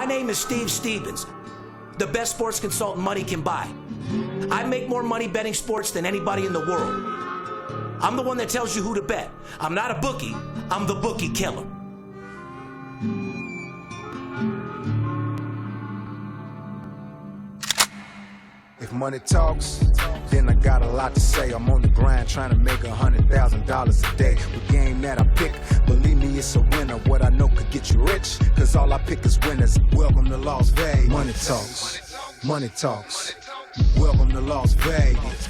name is Steve Stevens, the best sports consultant money can buy. I make more money betting sports than anybody in the world. I'm the one that tells you who to bet. I'm not a bookie, I'm the bookie killer. If money talks, then I got a lot to say. I'm on the grind trying to make $100,000 a day. The game that I pick, believe me, it's a winner. What I know could get you rich, cause all I pick is winners. Welcome to Las Vegas. Money talks, money talks. Welcome to Las Vegas.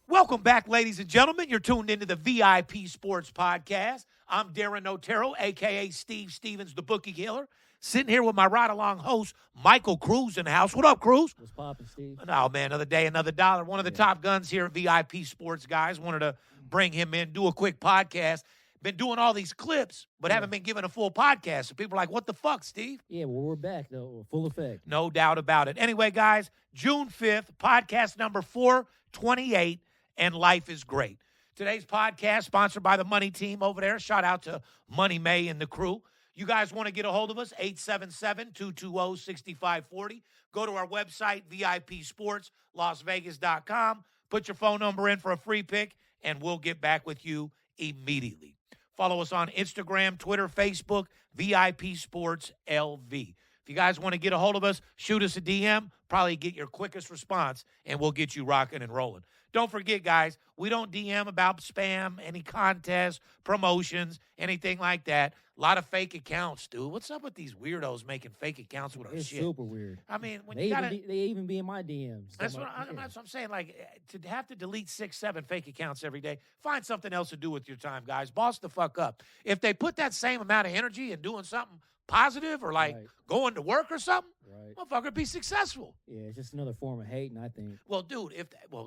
Welcome back, ladies and gentlemen. You're tuned into the VIP Sports Podcast. I'm Darren Otero, a.k.a. Steve Stevens, the bookie killer. Sitting here with my ride-along host, Michael Cruz, in the house. What up, Cruz? What's poppin', Steve? Oh, man, another day, another dollar. One of the top guns here at VIP Sports, guys. Wanted to bring him in, do a quick podcast. Been doing all these clips, but haven't been given a full podcast. So people are like, what the fuck, Steve? Yeah, well, we're back, though. Full effect. No doubt about it. Anyway, guys, June 5th, podcast number 428, and life is great. Today's podcast sponsored by the Money Team over there. Shout out to Money May and the crew. You guys want to get a hold of us, 877-220-6540. Go to our website, VIPSportsLasVegas.com. Put your phone number in for a free pick, and we'll get back with you immediately. Follow us on Instagram, Twitter, Facebook, VIP Sports LV. If you guys want to get a hold of us, shoot us a DM. Probably get your quickest response, and we'll get you rocking and rolling. Don't forget, guys, we don't DM about spam, any contests, promotions, anything like that. A lot of fake accounts, dude. What's up with these weirdos making fake accounts with our It's shit? super weird. I mean, when They you gotta, even be in my DMs. that's what I'm saying. Like, to have to delete 6, 7 fake accounts every day, find something else to do with your time, guys. Boss the fuck up. If they put that same amount of energy in doing something positive or like going to work or something, motherfucker, be successful. Yeah, it's just another form of hating, I think. Well, dude,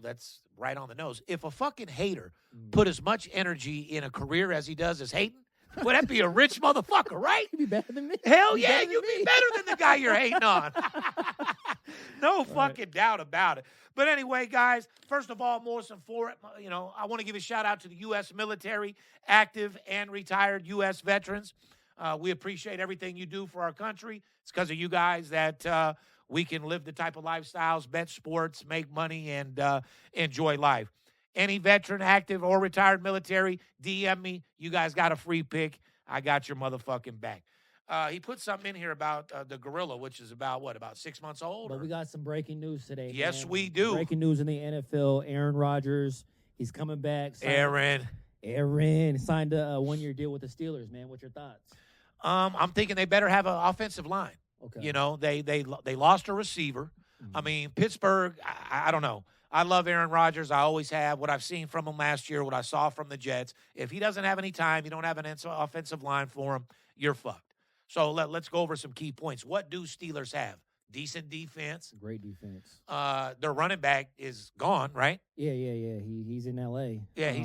that's right on the nose. If a fucking hater put as much energy in a career as he does as hating, would that be a rich motherfucker, right? You'd be better than me. Hell yeah, you'd be better than the guy you're hating on. No fucking doubt about it. But anyway, guys, first of all, more some for it. You know, I want to give a shout out to the U.S. military, active and retired U.S. veterans. We appreciate everything you do for our country. It's because of you guys that we can live the type of lifestyles, bet sports, make money, and enjoy life. Any veteran, active, or retired military, DM me. You guys got a free pick. I got your motherfucking back. He put something in here about the gorilla, which is about 6 months old? But we got some breaking news today. Yes, man. we do. Breaking news in the NFL. Aaron Rodgers, he's coming back. Aaron signed a one-year deal with the Steelers, man. What's your thoughts? I'm thinking they better have an offensive line. Okay. You know, they lost a receiver. I mean, Pittsburgh, I don't know. I love Aaron Rodgers. I always have. What I've seen from him last year, what I saw from the Jets, if he doesn't have any time, you don't have an offensive line for him, you're fucked. So let's go over some key points. What do Steelers have? Decent defense. Great defense. Their running back is gone, right? Yeah. He's in L.A. Yeah,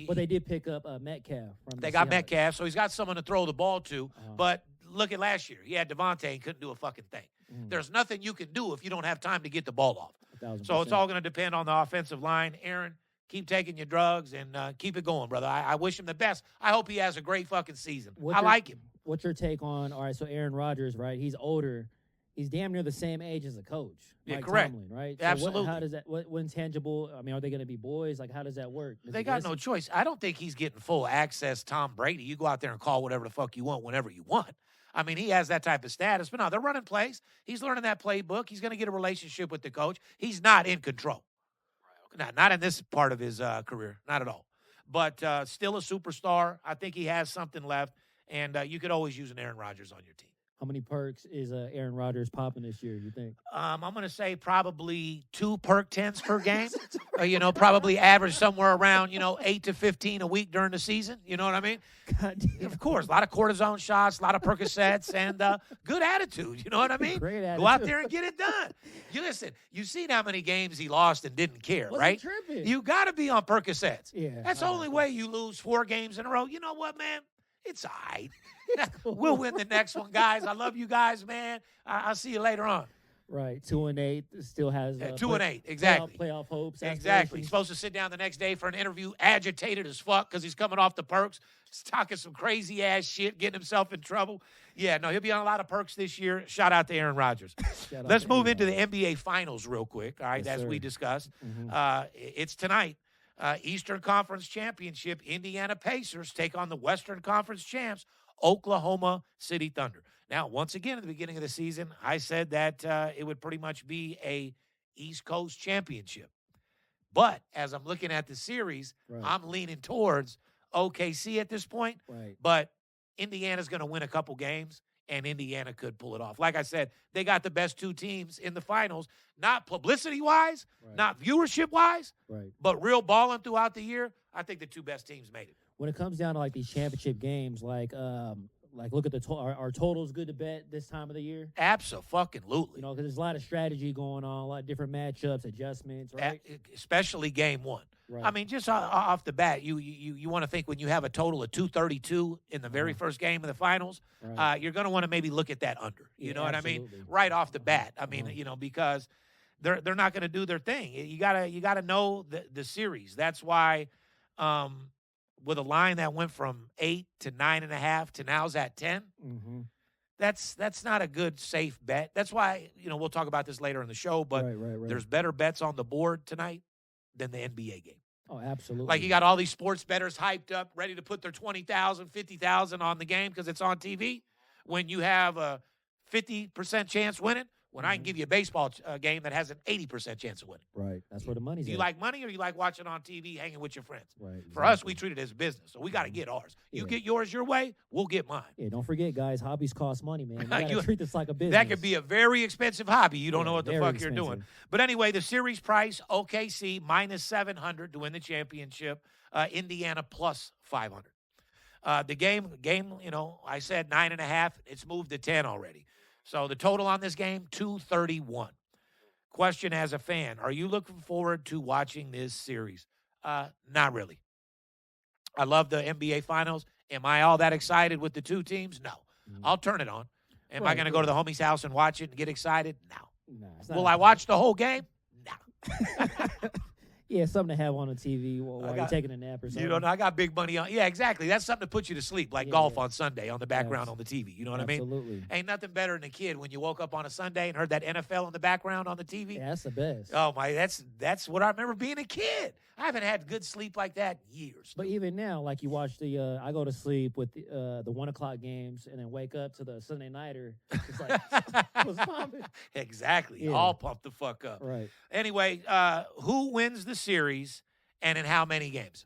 but they did pick up Metcalf. They got Metcalf, so he's got someone to throw the ball to. But look at last year. He had Devontae and couldn't do a fucking thing. There's nothing you can do if you don't have time to get the ball off. 1,000%. So it's all going to depend on the offensive line. Aaron, keep taking your drugs and keep it going, brother. I wish him the best. I hope he has a great fucking season. I like him. What's your take on, all right, so Aaron Rodgers, right, he's older. He's damn near the same age as a coach. Yeah, Mike correct. Tomlin, right? So Absolutely. how does that, what intangible, I mean, are they going to be boys? Like, how does that work? They got no choice. I don't think he's getting full access Tom Brady. You go out there and call whatever the fuck you want whenever you want. I mean, he has that type of status. But no, they're running plays. He's learning that playbook. He's going to get a relationship with the coach. He's not in control. Not in this part of his career. Not at all. But still a superstar. I think he has something left. And you could always use an Aaron Rodgers on your team. How many perks is Aaron Rodgers popping this year, you think? I'm going to say probably 2 perk 10s per game. Probably average somewhere around, 8 to 15 a week during the season. You know what I mean? God damn. Of course. A lot of cortisone shots, a lot of Percocets, and good attitude. You know what I mean? Great attitude. Go out there and get it done. Listen, you've seen how many games he lost and didn't care, right? Tripping. You got to be on Percocets. Yeah. That's the only way you lose 4 games in a row. You know what, man? It's all right. We'll win the next one, guys. I love you guys, man. I'll see you later on. Right, 2-8 still has 2-8, exactly. Playoff hopes. Exactly. He's supposed to sit down the next day for an interview, agitated as fuck because he's coming off the perks, he's talking some crazy ass shit, getting himself in trouble. Yeah, no, he'll be on a lot of perks this year. Shout out to Aaron Rodgers. Let's move into the NBA Finals real quick. All right, as we discussed, it's tonight. Eastern Conference Championship. Indiana Pacers take on the Western Conference champs, Oklahoma City Thunder. Now, once again, at the beginning of the season, I said that it would pretty much be a East Coast championship. But as I'm looking at the series, I'm leaning towards OKC at this point. Right. But Indiana's going to win a couple games, and Indiana could pull it off. Like I said, they got the best two teams in the finals, not publicity-wise, not viewership-wise, but real balling throughout the year. I think the two best teams made it. When it comes down to like these championship games, like look at the are totals good to bet this time of the year? Absolutely. You know, because there's a lot of strategy going on, a lot of different matchups, adjustments, right? Especially game one. Right. I mean, just off the bat, you want to think when you have a total of 232 in the very first game of the finals, you're going to want to maybe look at that under. You know what I mean? Right off the bat. I mean, you know, because they're not going to do their thing. You gotta know the series. That's why. With a line that went from 8 to 9.5 to now's at 10, that's not a good safe bet. That's why, you know, we'll talk about this later in the show, but there's better bets on the board tonight than the NBA game. Oh, absolutely. Like you got all these sports bettors hyped up, ready to put their 20,000, 50,000 on the game because it's on TV. When you have a 50% chance winning, when I can give you a baseball game that has an 80% chance of winning. Right. That's where the money's Do you at. like money or you like watching on TV, hanging with your friends? Right. Exactly. For us, we treat it as business, so we got to get ours. You get yours your way, we'll get mine. Yeah, don't forget, guys, hobbies cost money, man. You got to treat this like a business. That could be a very expensive hobby. You don't know what the fuck you're doing. But anyway, the series price, OKC minus 700 to win the championship, Indiana plus 500. The game, you know, I said 9.5. It's moved to 10 already. So the total on this game, 231. Question as a fan, are you looking forward to watching this series? Not really. I love the NBA Finals. Am I all that excited with the two teams? No. I'll turn it on. Am I going to go to the homie's house and watch it and get excited? No. Will I watch the whole game? No. Yeah, something to have on the TV while you're taking a nap or something. You know, I got big money on. Yeah, exactly. That's something to put you to sleep, like golf on Sunday on the background on the TV. You know what I mean? Absolutely. Ain't nothing better than a kid when you woke up on a Sunday and heard that NFL in the background on the TV. Yeah, that's the best. Oh, my, that's what I remember being a kid. I haven't had good sleep like that in years. But even now, like you watch I go to sleep with the 1 o'clock games and then wake up to the Sunday nighter. It's like, what's popping? Exactly. Yeah. All pumped the fuck up. Right. Anyway, who wins the series and in how many games?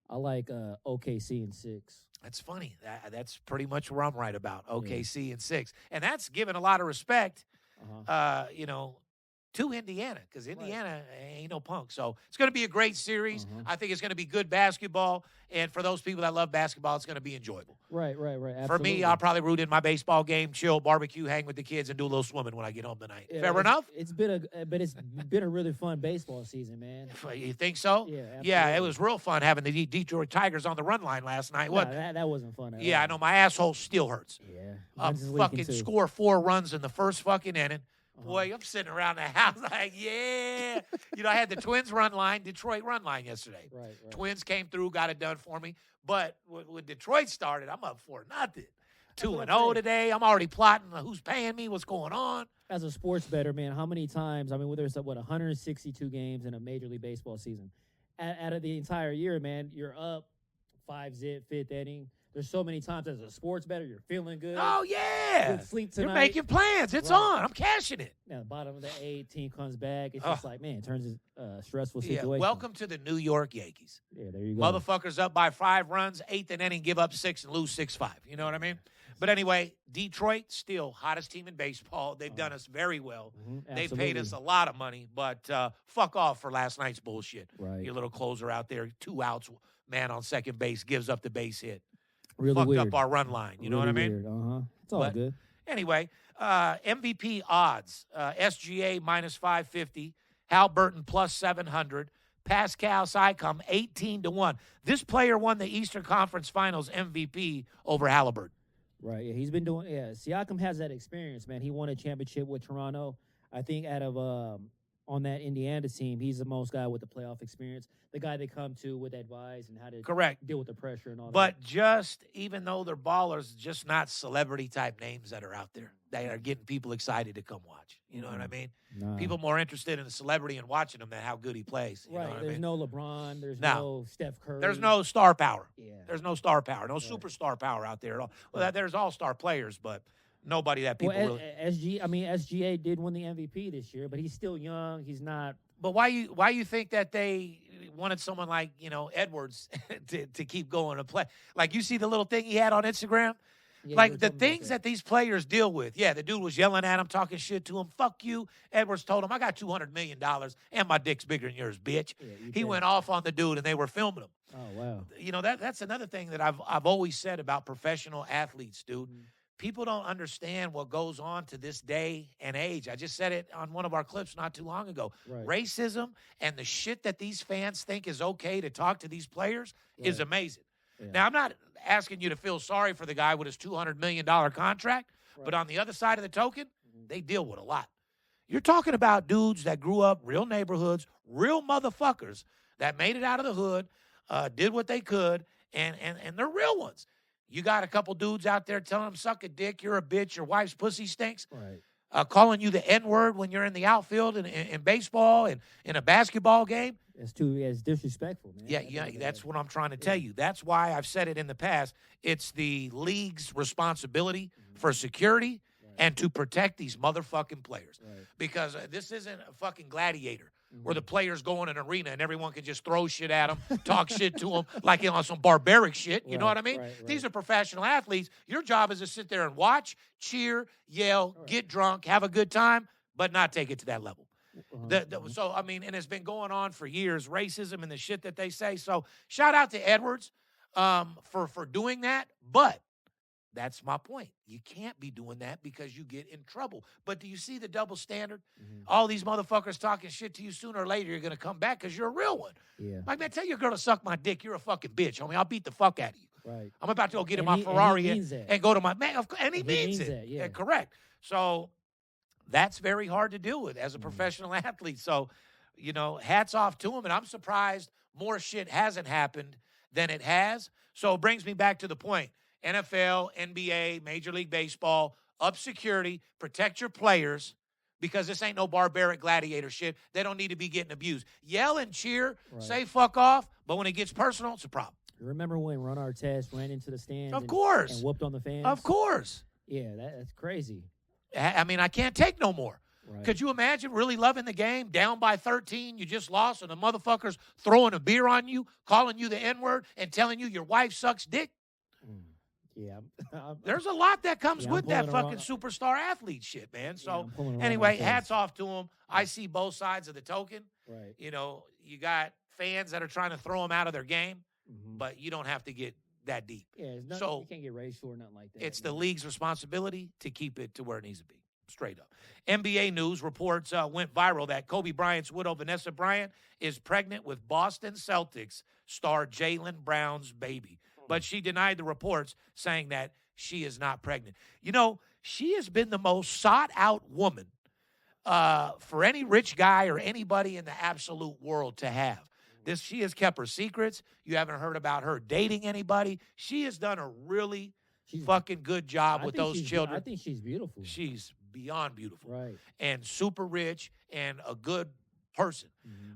I like OKC in 6. That's funny. That's pretty much where I'm right about. OKC in 6. And that's giving a lot of respect, you know, to Indiana, because Indiana ain't no punk. So it's going to be a great series. I think it's going to be good basketball. And for those people that love basketball, it's going to be enjoyable. Right. Absolutely. For me, I'll probably root in my baseball game, chill, barbecue, hang with the kids, and do a little swimming when I get home tonight. Yeah, Fair enough? It's been a really fun baseball season, man. You think so? Yeah, absolutely. Yeah, it was real fun having the Detroit Tigers on the run line last night. That wasn't fun at all. I know. My asshole still hurts. Yeah. Fucking score 4 runs in the first fucking inning. Boy, I'm sitting around the house like, yeah. You know, I had the Twins Detroit run line yesterday. Right. Twins came through, got it done for me. But when Detroit started, I'm up for nothing. 2-0 today. I'm already plotting who's paying me, what's going on. As a sports bettor, man, how many times, I mean, there's 162 games in a Major League Baseball season. Out of the entire year, man, you're up 5-zip, 5th inning. There's so many times as a sports bettor, you're feeling good. Oh, yeah. Good sleep tonight. You're making plans. It's on. I'm cashing it. Now, the bottom of the 8th, team comes back. It's just like, man, it turns into a stressful situation. Yeah, welcome to the New York Yankees. Yeah, there you go. Motherfuckers up by 5 runs, 8th inning, give up 6 and lose 6-5. You know what I mean? But anyway, Detroit, still hottest team in baseball. They've done us very well. They've paid us a lot of money, but fuck off for last night's bullshit. Right. Your little closer out there, 2 outs, man on second base, gives up the base hit. Really fucked weird. up our run line. You know what I mean? Weird. It's all good. Anyway, MVP odds, SGA minus 550, Halliburton plus 700, Pascal Siakam 18-1. This player won the Eastern Conference Finals MVP over Halliburton. Right. Yeah, he's been doing. Yeah, Siakam has that experience, man. He won a championship with Toronto. I think out of on that Indiana team, he's the most guy with the playoff experience. The guy they come to with advice and how to Correct. deal with the pressure and all that. But just even though they're ballers, just not celebrity type names that are out there that are getting people excited to come watch. You know what I mean? Nah. People more interested in the celebrity and watching him than how good he plays. You Right. know what There's I mean? no LeBron. There's No. no Steph Curry. There's no star power. Yeah. There's no star power. No superstar power out there at all. Well, there's all-star players, but nobody that people Well, really. SGA did win the MVP this year, but he's still young. He's not. But why you think that they wanted someone like Edwards to keep going to play? Like you see the little thing he had on Instagram. Yeah, Like the things that these players deal with. Yeah, the dude was yelling at him, talking shit to him. Fuck you. Edwards told him, I got $200 million and my dick's bigger than yours, bitch. Yeah, He went off on the dude and they were filming him. Oh wow. That's another thing that I've always said about professional athletes, dude. People don't understand what goes on to this day and age. I just said it on one of our clips not too long ago. Right. Racism and the shit that these fans think is okay to talk to these players is amazing. Yeah. Now, I'm not asking you to feel sorry for the guy with his $200 million contract, but on the other side of the token, they deal with a lot. You're talking about dudes that grew up real neighborhoods, real motherfuckers that made it out of the hood, did what they could, and they're real ones. You got a couple dudes out there telling them, suck a dick, you're a bitch, your wife's pussy stinks. Right. Calling you the N-word when you're in the outfield in baseball and in a basketball game. It's disrespectful, man. Yeah, that's what I'm trying to tell you. That's why I've said it in the past. It's the league's responsibility for security and to protect these motherfucking players. Right. Because this isn't a fucking gladiator where the players go in an arena and everyone can just throw shit at them, talk shit to them like on some barbaric shit. You know what I mean? Right. These are professional athletes. Your job is to sit there and watch, cheer, yell, get drunk, have a good time, but not take it to that level. So, I mean, and it's been going on for years, racism and the shit that they say. So shout out to Edwards for doing that. But that's my point. You can't be doing that because you get in trouble. But do you see the double standard? All these motherfuckers talking shit to you, sooner or later, you're going to come back because you're a real one. Yeah. Like, man, tell your girl to suck my dick. You're a fucking bitch, homie. I'll beat the fuck out of you. Right. I'm about to go get in And my Ferrari means and that. go to my man. And he He means means it. that, yeah. Correct. So that's very hard to deal with as a professional athlete. So, hats off to him. And I'm surprised more shit hasn't happened than it has. So it brings me back to the point. NFL, NBA, Major League Baseball, up security, protect your players because this ain't no barbaric gladiator shit. They don't need to be getting abused. Yell and cheer, say fuck off, but when it gets personal, it's a problem. Remember when Ron Artest ran into the stands? Of course. And whooped on the fans? Of course. Yeah, that's crazy. I mean, I can't take no more. Right. Could you imagine really loving the game, down by 13, you just lost, and the motherfuckers throwing a beer on you, calling you the N-word, and telling you your wife sucks dick? Yeah. There's a lot that comes with that pulling fucking superstar athlete shit, man. So, I'm pulling anyway, around my hats off to him. I see both sides of the token. Right. You got fans that are trying to throw them out of their game, but you don't have to get that deep. Yeah, it's not, So, you can't get racial or nothing like that. it's the league's responsibility to keep it to where it needs to be. Straight up. NBA news reports went viral that Kobe Bryant's widow, Vanessa Bryant, is pregnant with Boston Celtics star Jaylen Brown's baby. But she denied the reports, saying that she is not pregnant. She has been the most sought-out woman for any rich guy or anybody in the absolute world to have. She has kept her secrets. You haven't heard about her dating anybody. She has done a really fucking good job with those children. I think she's beautiful. She's beyond beautiful. Right. And super rich and a good person.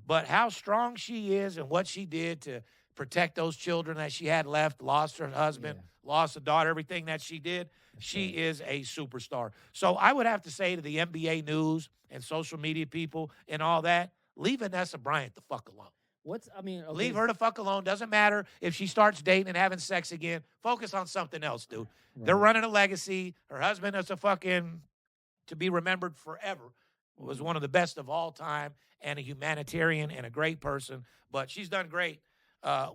But how strong she is and what she did to protect those children that she had left, lost her husband, lost a daughter, everything that she did, she is a superstar. So I would have to say to the NBA news and social media people and all that, leave Vanessa Bryant the fuck alone. Leave her the fuck alone. Doesn't matter if she starts dating and having sex again. Focus on something else, dude. Right. They're running a legacy. Her husband is to be remembered forever. Was one of the best of all time and a humanitarian and a great person. But she's done great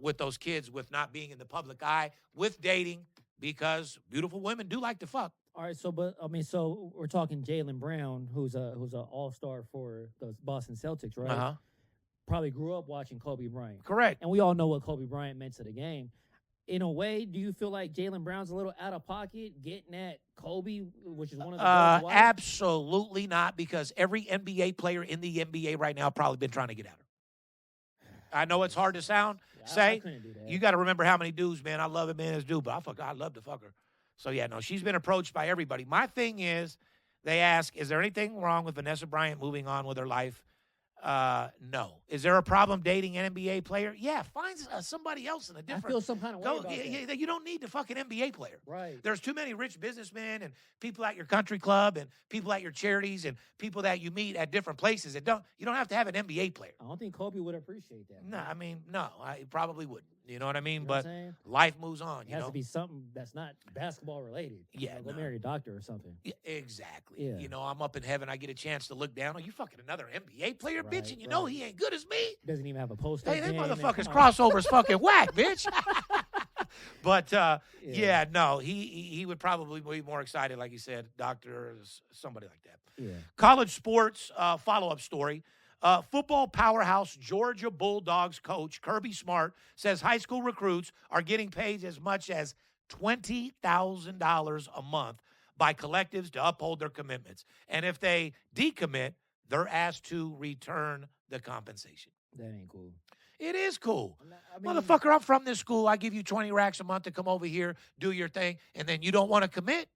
with those kids, with not being in the public eye, with dating, because beautiful women do like to fuck. All right, so we're talking Jaylen Brown, who's an all-star for the Boston Celtics, right? Probably grew up watching Kobe Bryant. Correct. And we all know what Kobe Bryant meant to the game. in a way, do you feel like Jaylen Brown's a little out of pocket getting at Kobe, which is one of the girls' wives? Absolutely not, because every NBA player in the NBA right now probably been trying to get at her. I know it's hard to I say. couldn't do that. You got to remember how many dudes, man. I love it, man, as dude, but I'd love to fuck her. So, yeah, no, she's been approached by everybody. My thing is, they ask, is there anything wrong with Vanessa Bryant moving on with her life? No. Is there a problem dating an NBA player? Yeah, find somebody else in a different. I feel some kind of way about that. You don't need the fucking NBA player. Right. There's too many rich businessmen and people at your country club and people at your charities and people that you meet at different places. You don't have to have an NBA player. I don't think Kobe would appreciate that. No, I mean, no, I probably wouldn't. You know what I mean? You know but what I'm saying? life moves on. It has to be something that's not basketball related. Yeah, Go no. marry a doctor or something. Yeah, exactly. Yeah. You know, I'm up in heaven. I get a chance to look down. Oh, you fucking another NBA player, Right, bitch, and you know he ain't good as me. Doesn't even have a post. Hey, that motherfucker's crossover's fucking whack, bitch. But yeah, no, he would probably be more excited, like you said, doctor or somebody like that. Yeah. College sports follow-up story. Football powerhouse Georgia Bulldogs coach Kirby Smart says high school recruits are getting paid as much as $20,000 a month by collectives to uphold their commitments. And if they decommit, they're asked to return the compensation. That ain't cool. It is cool. I mean, Motherfucker, I'm from this school. I give you 20 racks a month to come over here, do your thing, and then you don't want to commit?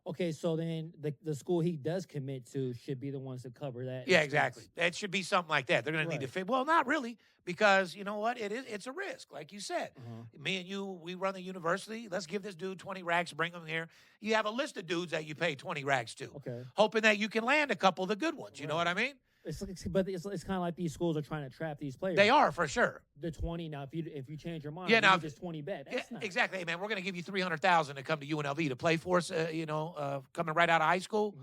Okay, so then the school he does commit to should be the ones to cover that. Yeah, expense. exactly. That should be something like that. They're going to need to Right. fit. Well, not really, because you know what? It's a risk, like you said. Uh-huh. Me and you, we run the university. Let's give this dude 20 racks, bring him here. You have a list of dudes that you pay 20 racks to, Okay. hoping that you can land a couple of the good ones. You know Right. what I mean? It's kind of like these schools are trying to trap these players. They are, for sure. The 20 now. If you change your mind, Yeah, now, you just 20 back. That's not exactly. Hey, man, we're going to give you $300,000 to come to UNLV to play for us. Coming right out of high school.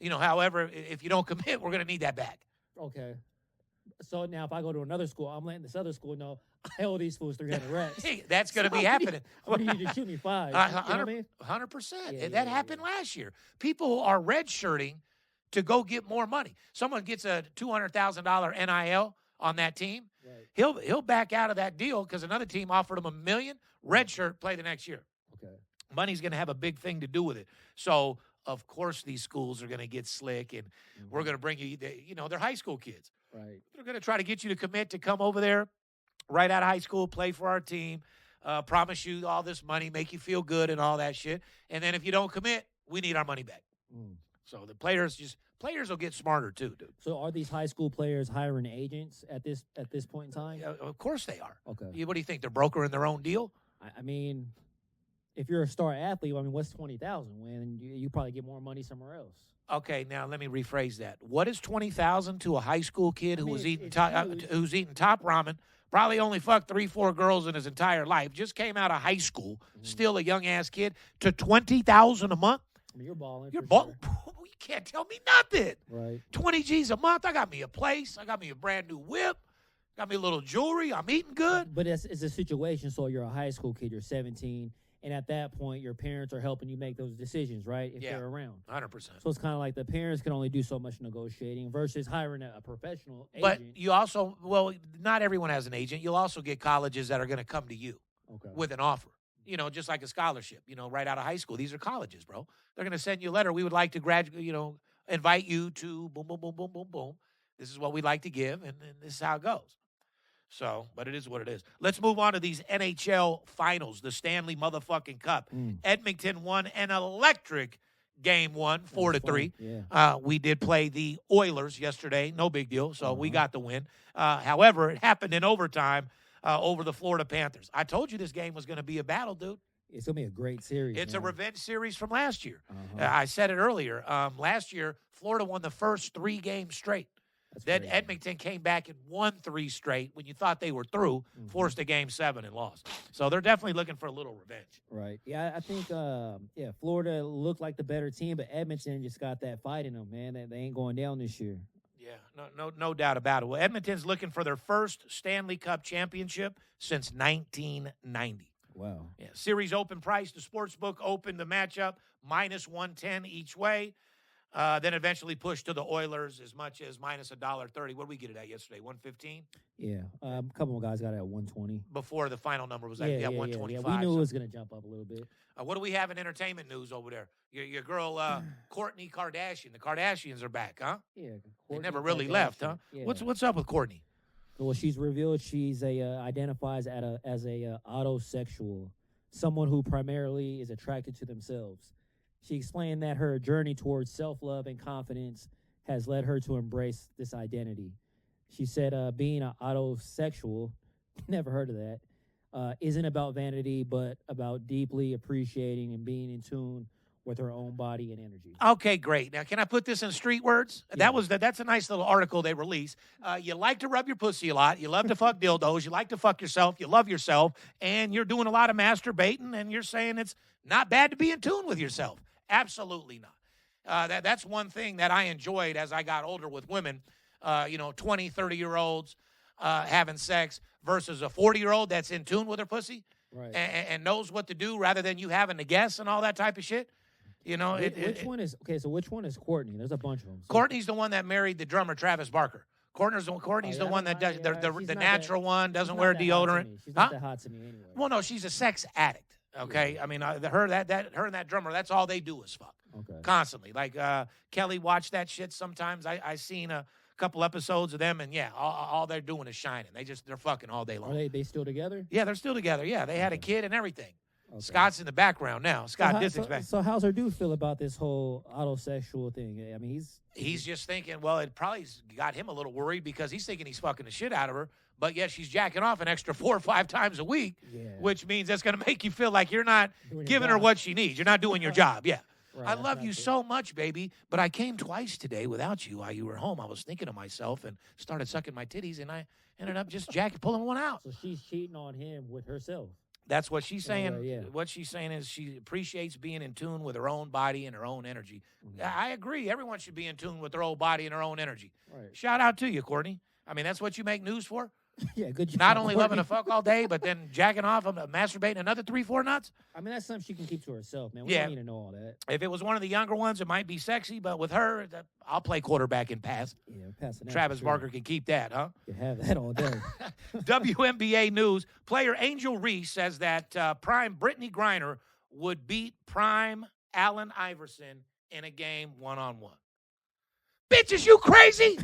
Mhm. However, if you don't commit, we're going to need that back. Okay. So now if I go to another school, I'm letting this other school know I owe these fools 300 reps. Hey, that's going to be So happening. What do you just shoot me 5? You know what I mean? 100%. Yeah, That yeah, happened last year. People are redshirting to go get more money. Someone gets a $200,000 NIL on that team. Right. He'll back out of that deal because another team offered him $1 million. Redshirt, play the next year. Okay. Money's going to have a big thing to do with it. So, of course, these schools are going to get slick, and we're going to bring you, they're high school kids. Right. They're going to try to get you to commit to come over there right out of high school, play for our team, promise you all this money, make you feel good and all that shit. And then if you don't commit, we need our money back. Mm. So the players will get smarter too, dude. So are these high school players hiring agents at this point in time? Yeah, of course they are. Okay. What do you think? They're brokering their own deal? I mean, if you're a star athlete, I mean, what's 20,000 when you probably get more money somewhere else? Okay, now let me rephrase that. What is 20,000 to a high school kid who was eating who's eating top ramen? Probably only fucked 3-4 girls in his entire life. Just came out of high school, still a young ass kid. To 20,000 a month. I mean, you're balling. You're for balling. sure. You can't tell me nothing. Right. 20 G's a month. I got me a place. I got me a brand new whip. Got me a little jewelry. I'm eating good. But it's a situation. So you're a high school kid. You're 17. And at that point, your parents are helping you make those decisions, right? If they're around. 100%. So it's kind of like the parents can only do so much negotiating versus hiring a professional agent. But you also, not everyone has an agent. You'll also get colleges that are going to come to you with an offer. Just like a scholarship, right out of high school. These are colleges, bro. They're going to send you a letter. We would like to graduate, invite you to boom, boom, boom, boom, boom, boom. This is what we'd like to give, and this is how it goes. So, but it is what it is. Let's move on to these NHL finals, the Stanley motherfucking Cup. Edmonton won an electric game 1, 4-3. Yeah. We did play the Oilers yesterday. No big deal. So we got the win. However, it happened in overtime over the Florida Panthers. I told you this game was going to be a battle, dude. It's going to be a great series. It's a man. revenge series from last year. Uh-huh. I said it earlier. Last year, Florida won the first 3 games straight. That's Then crazy. Edmonton came back and won 3 straight when you thought they were through, forced a game 7 and lost. So they're definitely looking for a little revenge. Right. Yeah, I think, Florida looked like the better team, but Edmonton just got that fight in them, man. They ain't going down this year. Yeah, no doubt about it. Well, Edmonton's looking for their first Stanley Cup championship since 1990. Wow. Yeah, series open price. The sportsbook opened the matchup -110 each way. Then eventually pushed to the Oilers as much as minus $1.30. What did we get it at yesterday? 115. Yeah, a couple of guys got it at 120. Before the final number was at 125. Yeah. We knew it was going to jump up a little bit. What do we have in entertainment news over there? Your girl, Kourtney Kardashian. The Kardashians are back, huh? Yeah, they never really left, huh? Yeah. What's up with Kourtney? Well, she's revealed she's identifies as a autosexual, someone who primarily is attracted to themselves. She explained that her journey towards self-love and confidence has led her to embrace this identity. She said being an autosexual, never heard of that, isn't about vanity, but about deeply appreciating and being in tune with her own body and energy. Okay, great. Now, can I put this in street words? Yeah. That's a nice little article they released. You like to rub your pussy a lot. You love to fuck dildos. You like to fuck yourself. You love yourself. And you're doing a lot of masturbating, and you're saying it's not bad to be in tune with yourself. Absolutely not. That's one thing that I enjoyed as I got older with women, 20, 30-year-olds having sex versus a 40-year-old that's in tune with her pussy and knows what to do rather than you having to guess and all that type of shit. Which one is Kourtney? There's a bunch of them. Kourtney's the one that married the drummer Travis Barker. Courtney's the one that does the natural one, doesn't wear deodorant. She's not that hot to me anyway. Well, no, she's a sex addict. Okay, yeah. I mean, her and that drummer, that's all they do is fuck. Okay. Constantly. Like Kelly watched that shit sometimes. I seen a couple episodes of them, and yeah, all they're doing is shining. They're fucking all day long. Are they still together? Yeah, they're still together. Yeah, they had a kid and everything. Okay. Scott's in the background now. So how's her dude feel about this whole autosexual thing? I mean, he's just thinking, well, it probably got him a little worried because he's thinking he's fucking the shit out of her. But yes, she's jacking off an extra 4 or 5 times a week, which means that's going to make you feel like you're not giving her what she needs. You're not doing your job. Yeah. Right, I love you so much, baby, but I came twice today without you while you were home. I was thinking to myself and started sucking my titties, and I ended up just pulling one out. So she's cheating on him with herself. That's what she's saying. Yeah. What she's saying is she appreciates being in tune with her own body and her own energy. Mm-hmm. I agree. Everyone should be in tune with their own body and their own energy. Right. Shout out to you, Kourtney. I mean, that's what you make news for? Yeah, good job. Not only loving to fuck all day, but then jacking off and masturbating another 3-4 nuts? I mean, that's something she can keep to herself, man. We don't need to know all that. If it was one of the younger ones, it might be sexy, but with her, I'll play quarterback and pass. Yeah, passing that. Travis Barker can keep that, huh? You have that all day. WNBA news. Player Angel Reese says that prime Brittany Griner would beat prime Allen Iverson in a game one-on-one. Bitches, you crazy?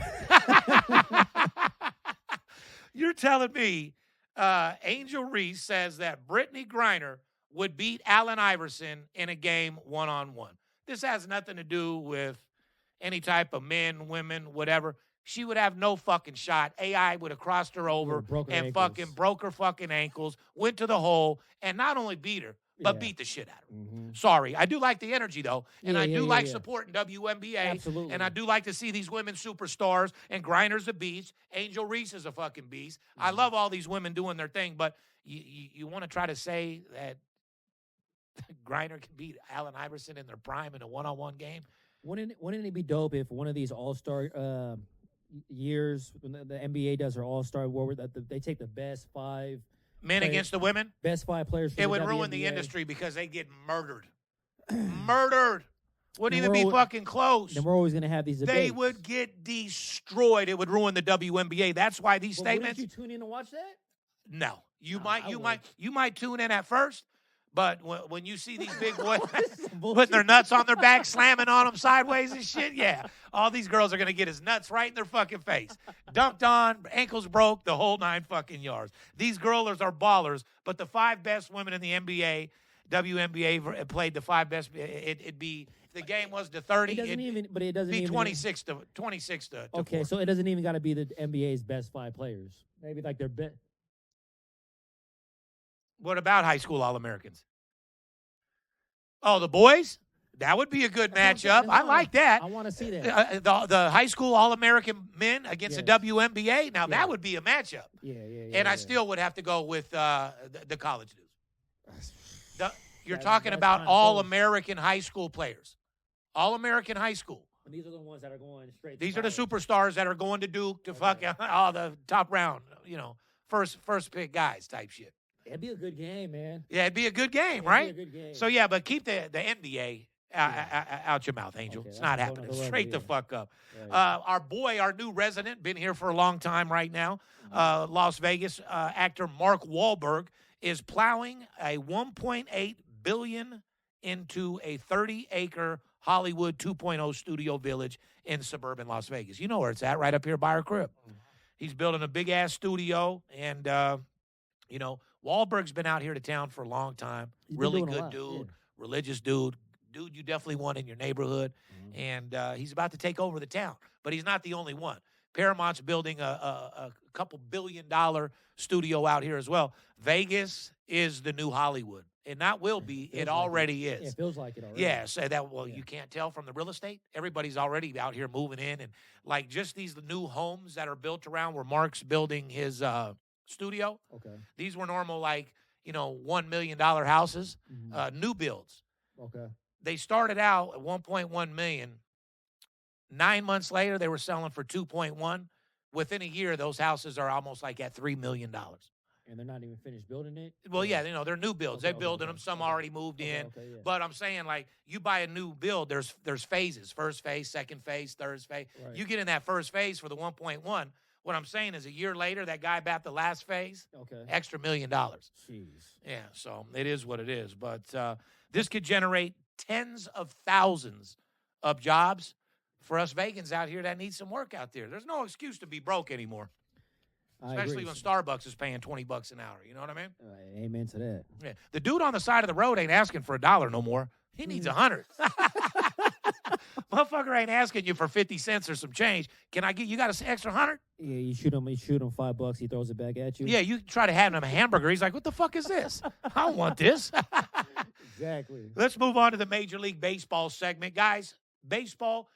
You're telling me Angel Reese says that Brittany Griner would beat Allen Iverson in a game one-on-one. This has nothing to do with any type of men, women, whatever. She would have no fucking shot. AI would have crossed her over and fucking broke her fucking ankles, went to the hole, and not only beat her, but beat the shit out of her. Mm-hmm. Sorry. I do like the energy, though, and I do like supporting WNBA. Absolutely. And I do like to see these women superstars, and Griner's a beast. Angel Reese is a fucking beast. Mm-hmm. I love all these women doing their thing, but you want to try to say that Griner can beat Allen Iverson in their prime in a one-on-one game? Wouldn't it be dope if one of these all-star years, when the NBA does their all-star war, that they take the best 5 men against the women? Best 5 players. It would ruin the industry because they get murdered. Murdered. Wouldn't even be fucking close. Then we're always going to have these debates. They would get destroyed. It would ruin the WNBA. That's why these statements. Wouldn't you tune in to watch that? No. You might tune in at first, but when you see these big boys putting their nuts on their back, slamming on them sideways and shit, yeah. All these girls are going to get his nuts right in their fucking face. Dunked on, ankles broke, the whole 9 fucking yards. These girlers are ballers, but the 5 best women in the NBA, WNBA played the 5 best. It'd be, if the game was to 30, it'd be 26 to 4. So it doesn't even got to be the NBA's best 5 players. Maybe like their best. What about high school All-Americans? Oh, the boys? That would be a good matchup. I like that. I want to see that. The high school All-American men against the WNBA. Now, that would be a matchup. Yeah. And I still would have to go with the college dudes. You're talking about All-American high school players. All-American high school. And these are the ones that are going straight. These are the superstars that are going to Duke to fuck all the top round, first pick guys type shit. It'd be a good game, man. Yeah, it'd be a good game, right? It'd be a good game. So, yeah, but keep the NBA out your mouth, Angel. Okay, It's that's not a whole happening. nother level, Straight the yeah. fuck up. Right. Our boy, our new resident, been here for a long time right now. Las Vegas actor Mark Wahlberg is plowing a $1.8 billion into a 30-acre Hollywood 2.0 studio village in suburban Las Vegas. You know where it's at, right up here by our crib. He's building a big-ass studio, and, Wahlberg's been out here to town for a long time. He's been Really doing a good lot, dude, yeah. religious dude you definitely want in your neighborhood, and he's about to take over the town. But he's not the only one. Paramount's building a couple $billion studio out here as well. Vegas is the new Hollywood, and that will be. It already is. Yeah, it feels like it already. Yeah, so you can't tell from the real estate. Everybody's already out here moving in, and like just these new homes that are built around where Mark's building his studio. Okay. These were normal $1 million houses, new builds. Okay. They started out at 1.1 million. 9 months later, they were selling for 2.1. Within a year, those houses are almost like at $3 million. And they're not even finished building it? Well, yeah, they're new builds. They're building them. Some already moved in. Okay, yeah. But I'm saying, you buy a new build, there's phases. First phase, second phase, third phase. Right. You get in that first phase for the 1.1. What I'm saying is a year later, that guy back the last phase, extra $1 million. Jeez. Yeah, so it is what it is. But this could generate tens of thousands of jobs for us Vegans out here that need some work out there. There's no excuse to be broke anymore. Especially when Starbucks is paying $20 an hour. You know what I mean? Amen to that. Yeah. The dude on the side of the road ain't asking for $1 no more. He needs 100. Motherfucker ain't asking you for 50 cents or some change. Can I get you got an extra 100? Yeah, you shoot him $5, he throws it back at you. Yeah, you try to hand him a hamburger. He's like, what the fuck is this? I don't want this. Exactly. Let's move on to the Major League Baseball segment. Guys, baseball,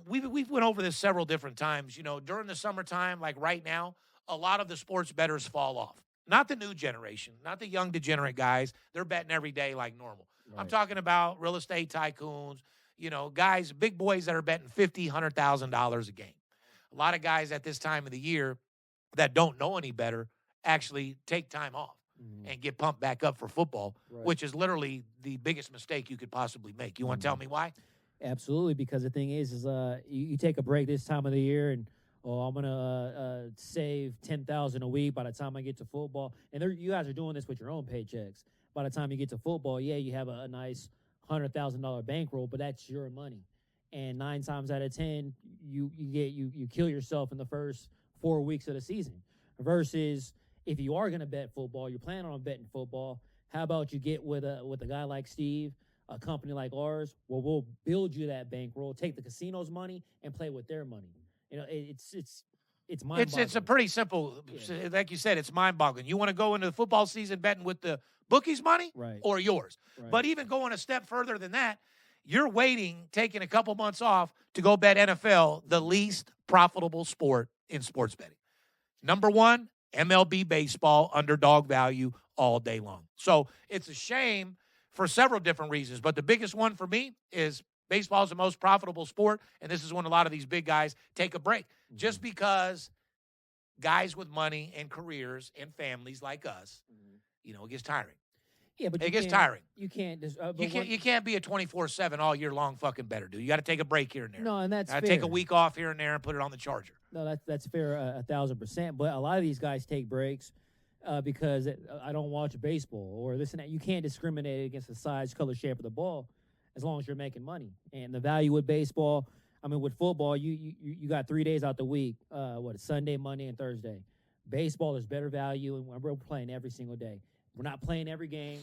we've went over this several different times. During the summertime, like right now, a lot of the sports bettors fall off. Not the new generation, not the young degenerate guys. They're betting every day like normal. Right. I'm talking about real estate tycoons, guys, big boys that are betting $50,000, $100,000 a game. A lot of guys at this time of the year that don't know any better actually take time off and get pumped back up for football, which is literally the biggest mistake you could possibly make. You want to tell me why? Absolutely, because the thing is you take a break this time of the year and, I'm going to save $10,000 a week by the time I get to football. And you guys are doing this with your own paychecks. By the time you get to football, yeah, you have a nice $100,000 bankroll, but that's your money. And 9 times out of 10, you kill yourself in the first 4 weeks of the season. Versus if you are going to bet football, you're planning on betting football, how about you get with a guy like Steve, a company like ours, where we'll build you that bankroll, take the casino's money, and play with their money. It's mind-boggling. It's a pretty simple, like you said, it's mind-boggling. You want to go into the football season betting with the bookies' money or yours. Right. But even going a step further than that, you're taking a couple months off to go bet NFL, the least profitable sport in sports betting. Number 1, MLB baseball, underdog value all day long. So it's a shame for several different reasons. But the biggest one for me is baseball is the most profitable sport, and this is when a lot of these big guys take a break. Just because guys with money and careers and families like us, it gets tiring. Yeah, but it gets tiring. You can't. You can't be a 24/7 all year long fucking better, dude. You got to take a break here and there. No, and that's fair. Take a week off here and there and put it on the charger. No, that's fair, 1,000%. But a lot of these guys take breaks because I don't watch baseball or this and that. You can't discriminate against the size, color, shape of the ball as long as you're making money. And the value with baseball, with football, you got 3 days out the week. Sunday, Monday, and Thursday. Baseball is better value, and we're playing every single day. We're not playing every game,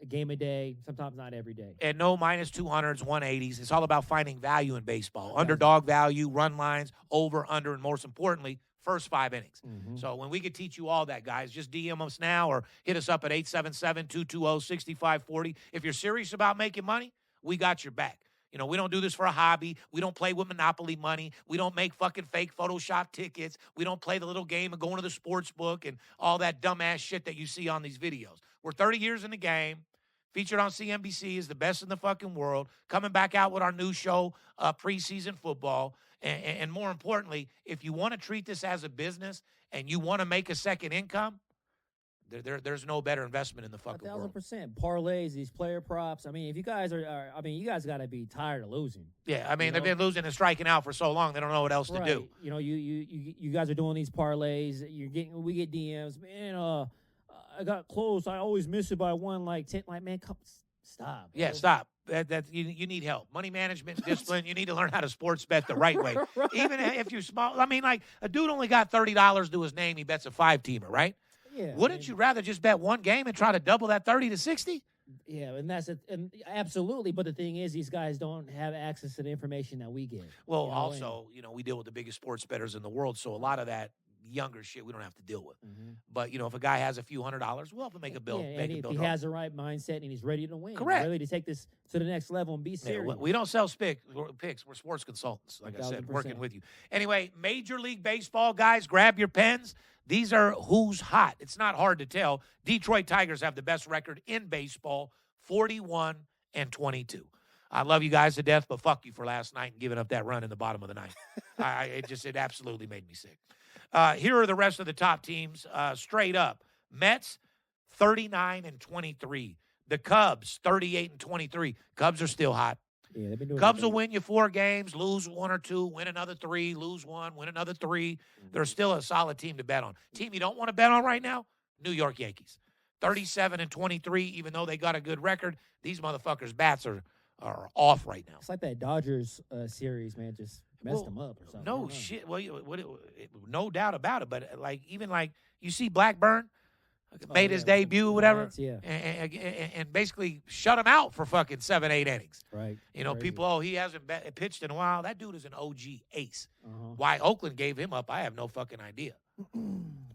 a game a day, sometimes not every day. And no -200s, 180s. It's all about finding value in baseball. Underdog value, run lines, over, under, and most importantly, first 5 innings. So when we could teach you all that, guys, just DM us now or hit us up at 877-220-6540. If you're serious about making money, we got your back. We don't do this for a hobby. We don't play with Monopoly money. We don't make fucking fake Photoshop tickets. We don't play the little game of going to the sports book and all that dumbass shit that you see on these videos. We're 30 years in the game. Featured on CNBC is the best in the fucking world. Coming back out with our new show, Preseason Football. And more importantly, if you want to treat this as a business and you want to make a second income, There's no better investment in the fucking world. 1,000%. Parlays, these player props. I mean, if you guys you guys got to be tired of losing. Yeah, I mean, they've been losing and striking out for so long, they don't know what else to do. You know, you guys are doing these parlays. We get DMs, man. I got close. I always miss it by 1, like 10. Like, man, stop. Yeah, stop. You need help. Money management, discipline. You need to learn how to sports bet the right way. Right. Even if you're small. I mean, like, a dude only got $30 to his name. He bets a 5-teamer, right? Yeah. Wouldn't you rather just bet one game and try to double that 30 to 60? Yeah, and that's it. And absolutely. But the thing is, these guys don't have access to the information that we get. Well, also, we deal with the biggest sports bettors in the world, so a lot of that younger shit we don't have to deal with. Mm-hmm. But, if a guy has a few $100, we'll have to make a bill. Yeah, and if he has the right mindset and he's ready to win. Correct. Ready to take this to the next level and be serious. Yeah, we don't sell picks. We're sports consultants, like I said, 1,000%. working with you. Anyway, Major League Baseball, guys, grab your pens. These are who's hot. It's not hard to tell. Detroit Tigers have the best record in baseball, 41-22. I love you guys to death, but fuck you for last night and giving up that run in the bottom of the ninth. It absolutely made me sick. Here are the rest of the top teams straight up. Mets, 39-23. The Cubs, 38-23. Cubs are still hot. Yeah, they've been doing Cubs will win you 4 games, lose 1 or 2, win another 3, lose 1, win another 3. Mm-hmm. They're still a solid team to bet on. Team you don't want to bet on right now, New York Yankees. 37-23, even though they got a good record, these motherfuckers' bats are off right now. It's like that Dodgers series, man, just messed them up or something. No shit. Well, no doubt about it. But you see Blackburn made his debut, whatever, Mets, yeah. and basically shut him out for fucking 7-8 innings. Right. Crazy. People, he hasn't pitched in a while. That dude is an OG ace. Uh-huh. Why Oakland gave him up, I have no fucking idea.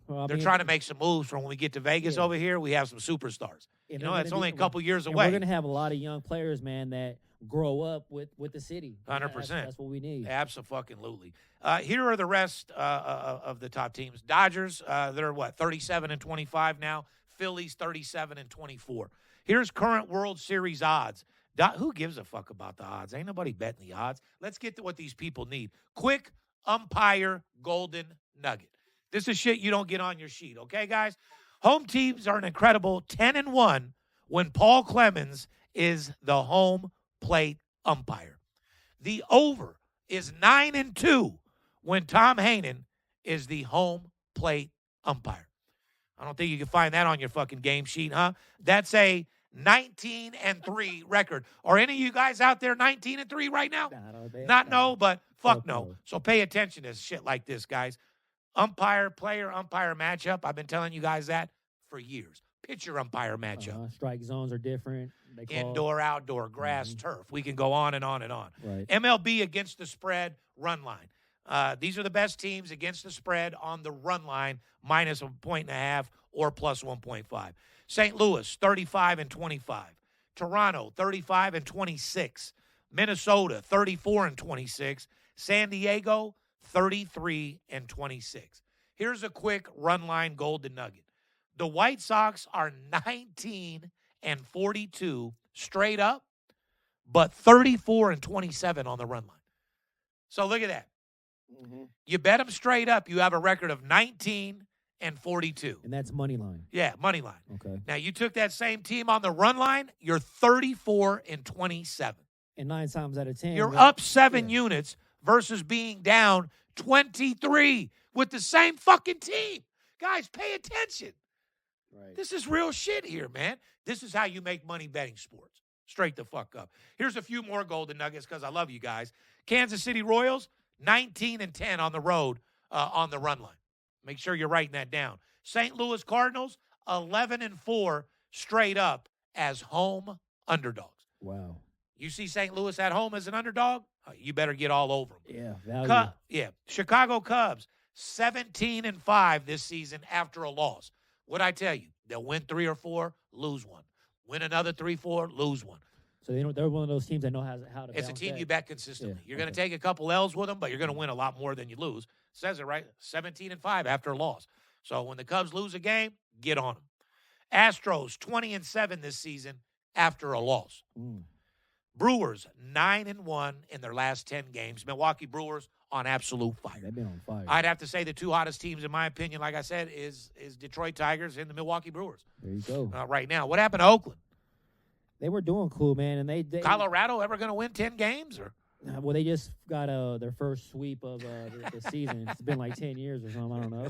Well, They're trying to make some moves for when we get to Vegas over here. We have some superstars. It's only a couple years away. We're going to have a lot of young players, man, that grow up with the city. 100%. That's what we need. Absolutely. Here are the rest of the top teams. Dodgers, they're 37-25 now. Phillies, 37-24. Here's current World Series odds. Who gives a fuck about the odds? Ain't nobody betting the odds. Let's get to what these people need. Quick umpire golden nugget. This is shit you don't get on your sheet, okay, guys? Home teams are an incredible 10-1 when Paul Clemens is the home plate umpire. The over is 9-2 when Tom Hainan is the home plate umpire. I don't think you can find that on your fucking game sheet, huh? That's a 19-3 record. Are any of you guys out there 19-3 right now? No, but fuck no. So pay attention to shit like this, guys. Umpire-player matchup. I've been telling you guys that for years. Pitcher umpire matchup. Strike zones are different. Indoor, outdoor, grass, turf. We can go on and on and on. Right. MLB against the spread, run line. These are the best teams against the spread on the run line, minus a 1.5 or plus 1.5. St. Louis, 35-25. Toronto, 35-26. Minnesota, 34-26. San Diego, 33-26. Here's a quick run line golden nugget. The White Sox are 19-42 straight up, but 34-27 on the run line. So look at that. Mm-hmm. You bet them straight up, you have a record of 19-42. And that's money line. Yeah, money line. Okay. Now you took that same team on the run line, you're 34-27. And 9 times out of 10, you're up 7 units versus being down 23 with the same fucking team. Guys, pay attention. Right. This is real shit here, man. This is how you make money betting sports. Straight the fuck up. Here's a few more golden nuggets because I love you guys. Kansas City Royals, 19-10 on the road on the run line. Make sure you're writing that down. St. Louis Cardinals, 11-4 straight up as home underdogs. Wow. You see St. Louis at home as an underdog? You better get all over them. Yeah, value. Chicago Cubs, 17-5 this season after a loss. What'd I tell you? They'll win 3 or 4, lose 1. Win another 3-4, lose 1. So they're one of those teams that know how to. It's a team that. you bet consistently. Yeah, You're going to take a couple L's with them, but you're going to win a lot more than you lose. Says it right. 17-5 after a loss. So when the Cubs lose a game, get on them. Astros 20-7 this season after a loss. Brewers 9-1 in their last 10 games. Milwaukee Brewers on absolute fire. They've been on fire. I'd have to say the two hottest teams, in my opinion, like I said, is Detroit Tigers and the Milwaukee Brewers. There you go. Right now. What happened to Oakland? They were doing cool, man, and they Colorado ever going to win 10 games? Or well, they just got their first sweep of the season. It's been like 10 years or something. I don't know.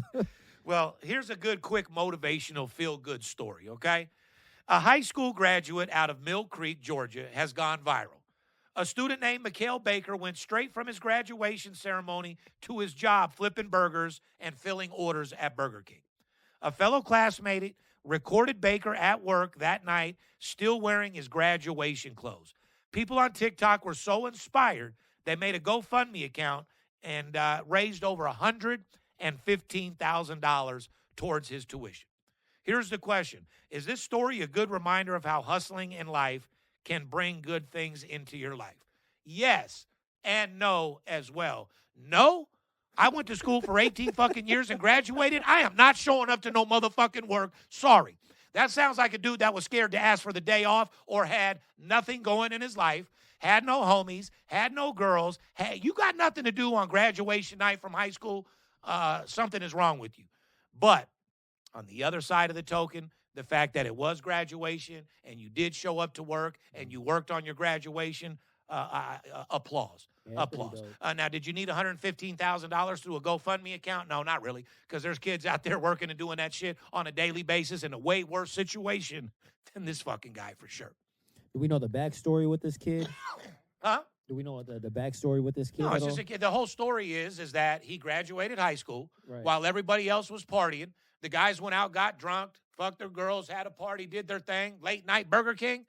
Well, here's a good, quick, motivational, feel-good story, okay? A high school graduate out of Mill Creek, Georgia, has gone viral. A student named Mikhail Baker went straight from his graduation ceremony to his job flipping burgers and filling orders at Burger King. A fellow classmate recorded Baker at work that night still wearing his graduation clothes. People on TikTok were so inspired, they made a GoFundMe account and raised over $115,000 towards his tuition. Here's the question. Is this story a good reminder of how hustling in life can bring good things into your life? Yes, and no as well. No, I went to school for 18 fucking years and graduated. I am not showing up to no motherfucking work. Sorry. That sounds like a dude that was scared to ask for the day off or had nothing going in his life, had no homies, had no girls. Hey, you got nothing to do on graduation night from high school, something is wrong with you. But on the other side of the token, the fact that it was graduation and you did show up to work and you worked on your graduation, applause. Yeah, applause. Now, did you need $115,000 through a GoFundMe account? No, not really, because there's kids out there working and doing that shit on a daily basis in a way worse situation than this fucking guy for sure. Do we know the backstory with this kid? Huh? Do we know the backstory with this kid? No, it's just a kid. The whole story is that he graduated high school while everybody else was partying. The guys went out, got drunk, fucked their girls, had a party, did their thing. Late night Burger King.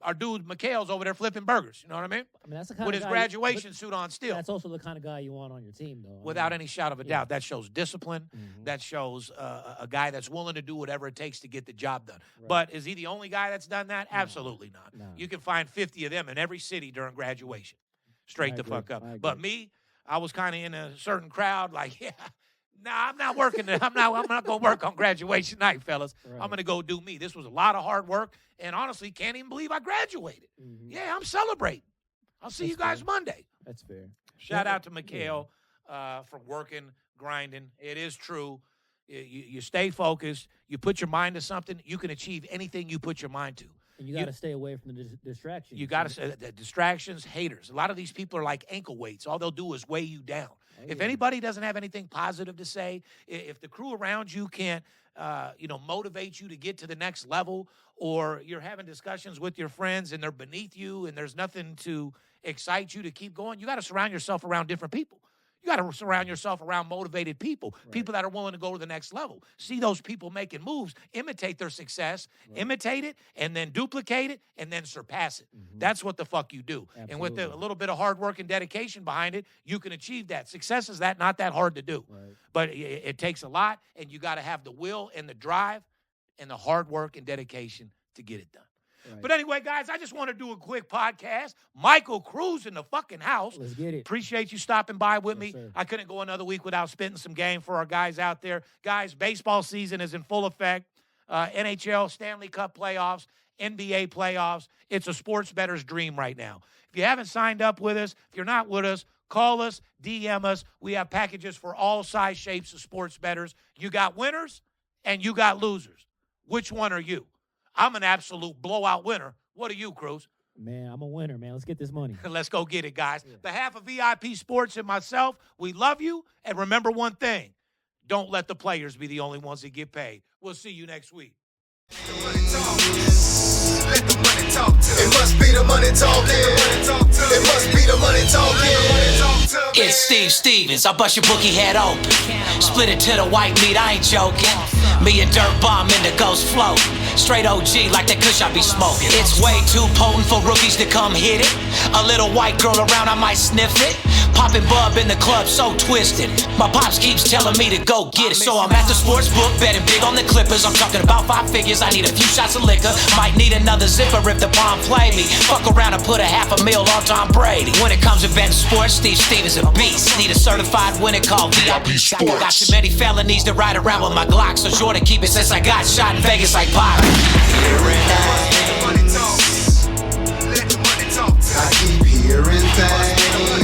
Our dude Mikhail's over there flipping burgers. You know what I mean? That's the kind with of his guy graduation suit on still. That's also the kind of guy you want on your team, though. Without any shadow of a doubt. That shows discipline. Mm-hmm. That shows a guy that's willing to do whatever it takes to get the job done. Right. But is he the only guy that's done that? No. Absolutely not. No. You can find 50 of them in every city during graduation. Straight the fuck up. But me, I was kind of in a certain crowd like, yeah, nah, I'm not working. I'm not going to work on graduation night, fellas. Right. I'm going to go do me. This was a lot of hard work, and honestly, can't even believe I graduated. Mm-hmm. Yeah, I'm celebrating. I'll see you guys Monday. That's fair. Shout out to Mikhail for working, grinding. It is true. You stay focused. You put your mind to something. You can achieve anything you put your mind to. And you got to stay away from the distractions. You got to the distractions, haters. A lot of these people are like ankle weights. All they'll do is weigh you down. If anybody doesn't have anything positive to say, if the crew around you can't, motivate you to get to the next level, or you're having discussions with your friends and they're beneath you and there's nothing to excite you to keep going, you got to surround yourself around different people. You got to surround yourself around motivated people, people that are willing to go to the next level. See those people making moves, imitate their success, imitate it, and then duplicate it, and then surpass it. Mm-hmm. That's what the fuck you do. Absolutely. And with a little bit of hard work and dedication behind it, you can achieve that. Success is not that hard to do. Right. But it takes a lot, and you got to have the will and the drive and the hard work and dedication to get it done. Right. But anyway, guys, I just want to do a quick podcast. Michael Cruz in the fucking house. Let's get it. Appreciate you stopping by with me. Sir. I couldn't go another week without spitting some game for our guys out there. Guys, baseball season is in full effect. NHL Stanley Cup playoffs, NBA playoffs. It's a sports bettor's dream right now. If you haven't signed up with us, if you're not with us, call us, DM us. We have packages for all size shapes of sports bettors. You got winners and you got losers. Which one are you? I'm an absolute blowout winner. What are you, Cruz? Man, I'm a winner, man. Let's get this money. Let's go get it, guys. Yeah. Behalf of VIP Sports and myself, we love you. And remember one thing. Don't let the players be the only ones that get paid. We'll see you next week. Let the money talk to me. It must be the money talking. It must be the money talking. It's Steve Stevens. I bust your bookie head open. Split it to the white meat. I ain't joking. Me and Dirt Bomb in the ghost float. Straight OG like that kush I be smoking. It's way too potent for rookies to come hit it. A little white girl around, I might sniff it. Popping bub in the club, so twisted. My pops keeps telling me to go get it. So I'm at the sports book, betting big on the Clippers. I'm talking about 5 figures, I need a few shots of liquor. Might need another zipper if the bomb play me. Fuck around and put $500,000 on Tom Brady. When it comes to betting sports, Steve Stevens a beast. Need a certified winner called VIP Sports. Got too many felonies to ride around with my Glock, so sure to keep it since I got shot in Vegas like Pop. I keep hearing things.